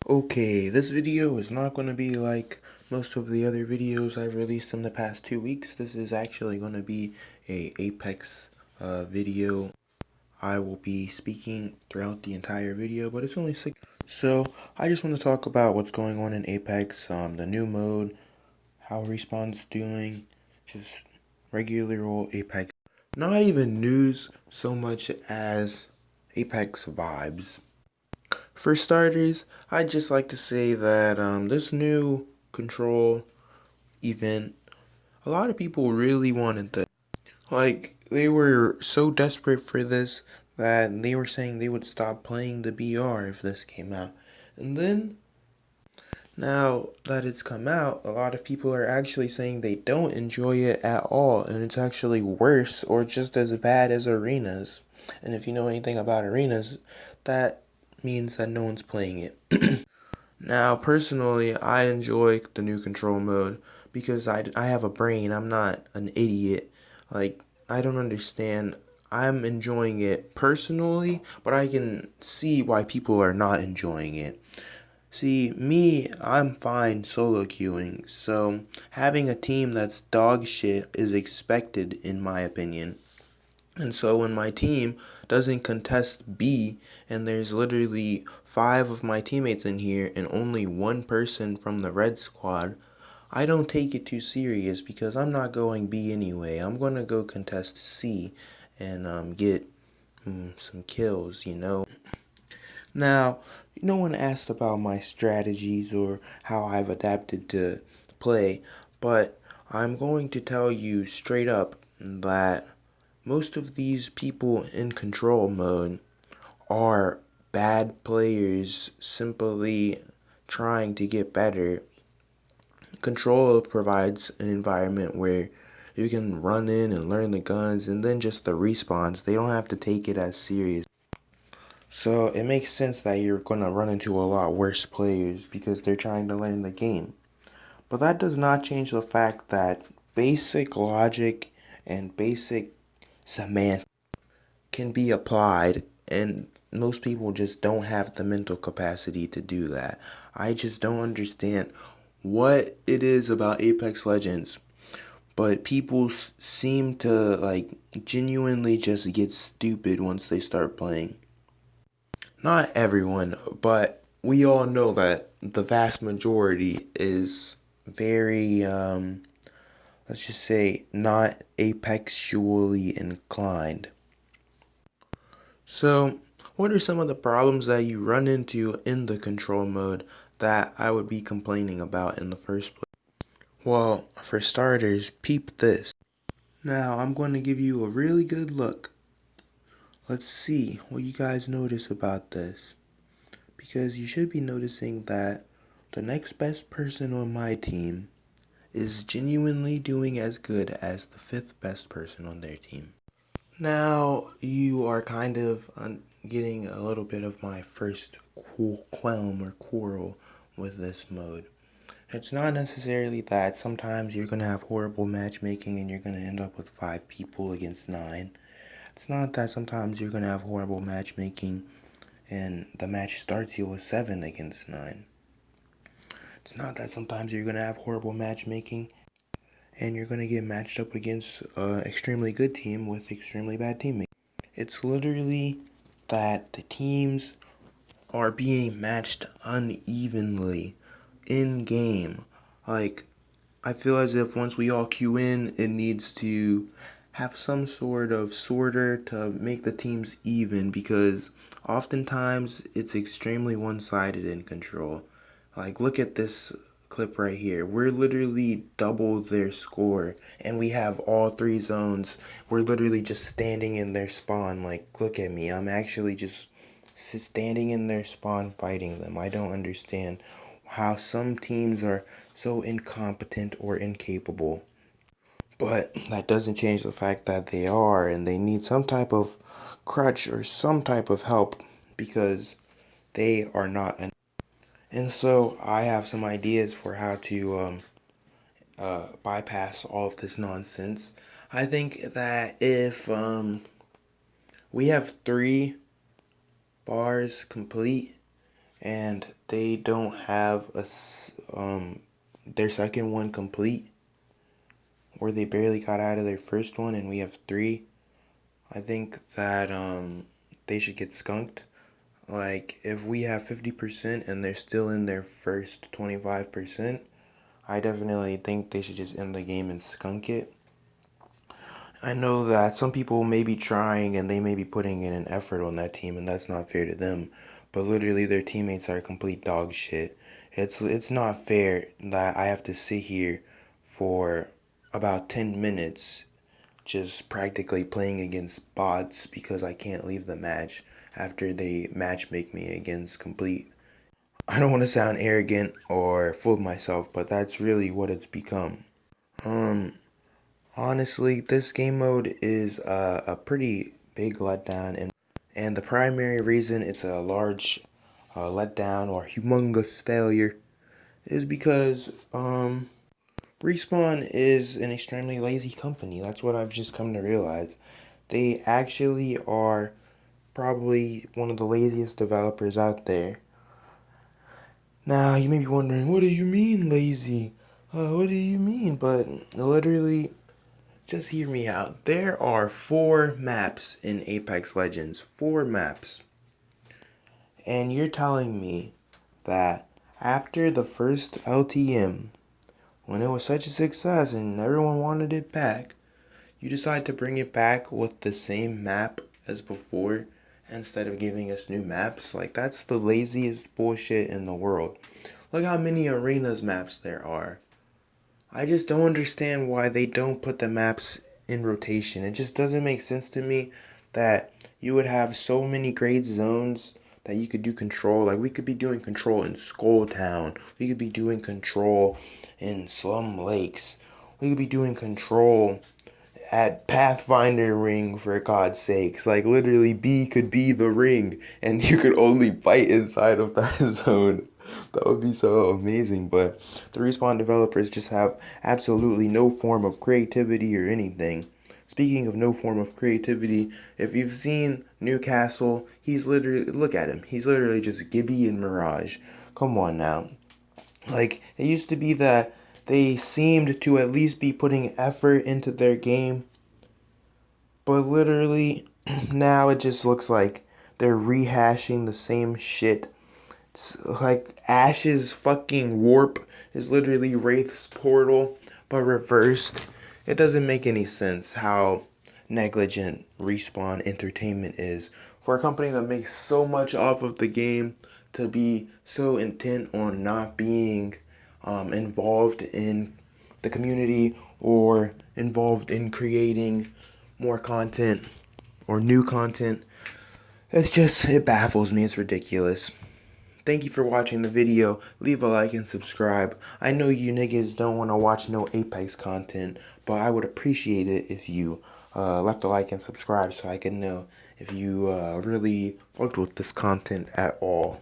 Okay, this video is not going to be like most of the other videos I've released in the past 2 weeks. This is actually going to be a Apex video. I will be speaking throughout the entire video, but it's only 6. So I just want to talk about what's going on in Apex, the new mode, how Respawn's doing, just regular old Apex. Not even news so much as Apex vibes. For starters, I'd just like to say that this new control event, a lot of people really wanted this. Like, they were so desperate for this that they were saying they would stop playing the BR if this came out. And then, now that it's come out, a lot of people are actually saying they don't enjoy it at all, and it's actually worse or just as bad as arenas. And if you know anything about arenas, that means that no one's playing it. Now, personally, I enjoy the new control mode because I have a brain. I'm not an idiot. Like, I don't understand. I'm enjoying it personally, but I can see why people are not enjoying it. See, me, I'm fine solo queuing, so having a team that's dog shit is expected in my opinion. And so when my team doesn't contest B, and there's literally 5 of my teammates in here and only one person from the red squad, I don't take it too serious because I'm not going B anyway. I'm going to go contest C and get some kills, you know. Now, no one asked about my strategies or how I've adapted to play, but I'm going to tell you straight up that most of these people in control mode are bad players simply trying to get better. Control provides an environment where you can run in and learn the guns and then just the respawns. They don't have to take it as serious. So it makes sense that you're going to run into a lot worse players because they're trying to learn the game. But that does not change the fact that basic logic and basic semantics can be applied, and most people just don't have the mental capacity to do that. I just don't understand what it is about Apex Legends, but people seem to like genuinely just get stupid once they start playing. Not everyone, but we all know that the vast majority is very let's just say not apexually inclined. So, what are some of the problems that you run into in the control mode that I would be complaining about in the first place? Well, for starters, peep this. Now, I'm going to give you a really good look. Let's see what you guys notice about this. Because you should be noticing that the next best person on my team is genuinely doing as good as the 5th best person on their team. Now, you are kind of getting a little bit of my first qualm or quarrel with this mode. It's not necessarily that sometimes you're going to have horrible matchmaking and you're going to end up with 5 people against 9. It's not that sometimes you're going to have horrible matchmaking and the match starts you with 7 against 9. It's not that sometimes you're going to have horrible matchmaking and you're going to get matched up against an extremely good team with extremely bad teammates. It's literally that the teams are being matched unevenly in game. Like, I feel as if once we all queue in, it needs to have some sort of sorter to make the teams even, because oftentimes it's extremely one-sided in control. Like, look at this clip right here. We're literally double their score and we have all 3 zones. We're literally just standing in their spawn. Like, look at me. I'm actually just standing in their spawn fighting them. I don't understand how some teams are so incompetent or incapable. But that doesn't change the fact that they are, and they need some type of crutch or some type of help because they are not. And so I have some ideas for how to bypass all of this nonsense. I think that if we have 3 bars complete and they don't have their second one complete, or they barely got out of their first one, and we have three. I think that they should get skunked. Like, if we have 50% and they're still in their first 25%, I definitely think they should just end the game and skunk it. I know that some people may be trying and they may be putting in an effort on that team, and that's not fair to them. But literally, their teammates are complete dog shit. It's not fair that I have to sit here for about 10 minutes just practically playing against bots because I can't leave the match after they match make me against complete. I don't want to sound arrogant or full of myself, but that's really what it's become. Honestly, this game mode is a pretty big letdown, and the primary reason it's a large letdown or humongous failure is because Respawn is an extremely lazy company. That's what I've just come to realize. They actually are probably one of the laziest developers out there. Now, you may be wondering, what do you mean lazy? What do you mean? But literally, just hear me out. There are 4 maps in Apex Legends. 4 maps. And you're telling me that after the first LTM, when it was such a success and everyone wanted it back, you decide to bring it back with the same map as before instead of giving us new maps? Like, that's the laziest bullshit in the world. Look how many arenas maps there are. I just don't understand why they don't put the maps in rotation. It just doesn't make sense to me that you would have so many great zones that you could do control. Like, we could be doing control in Skull Town. We could be doing control in Slum Lakes. We could be doing control at Pathfinder Ring, for God's sakes. Like, literally, B could be the ring, and you could only fight inside of that zone. That would be so amazing, but the Respawn developers just have absolutely no form of creativity or anything. Speaking of no form of creativity, if you've seen Newcastle, he's literally, look at him, he's literally just Gibby and Mirage. Come on now. Like, it used to be that they seemed to at least be putting effort into their game, but literally, now it just looks like they're rehashing the same shit. It's like Ash's fucking warp is literally Wraith's portal, but reversed. It doesn't make any sense how negligent Respawn Entertainment is for a company that makes so much off of the game to be so intent on not being involved in the community or involved in creating more content or new content. It baffles me. It's ridiculous. Thank you for watching the video. Leave a like and subscribe. I know you niggas don't want to watch no Apex content, but I would appreciate it if you left a like and subscribe so I can know if you really fucked with this content at all.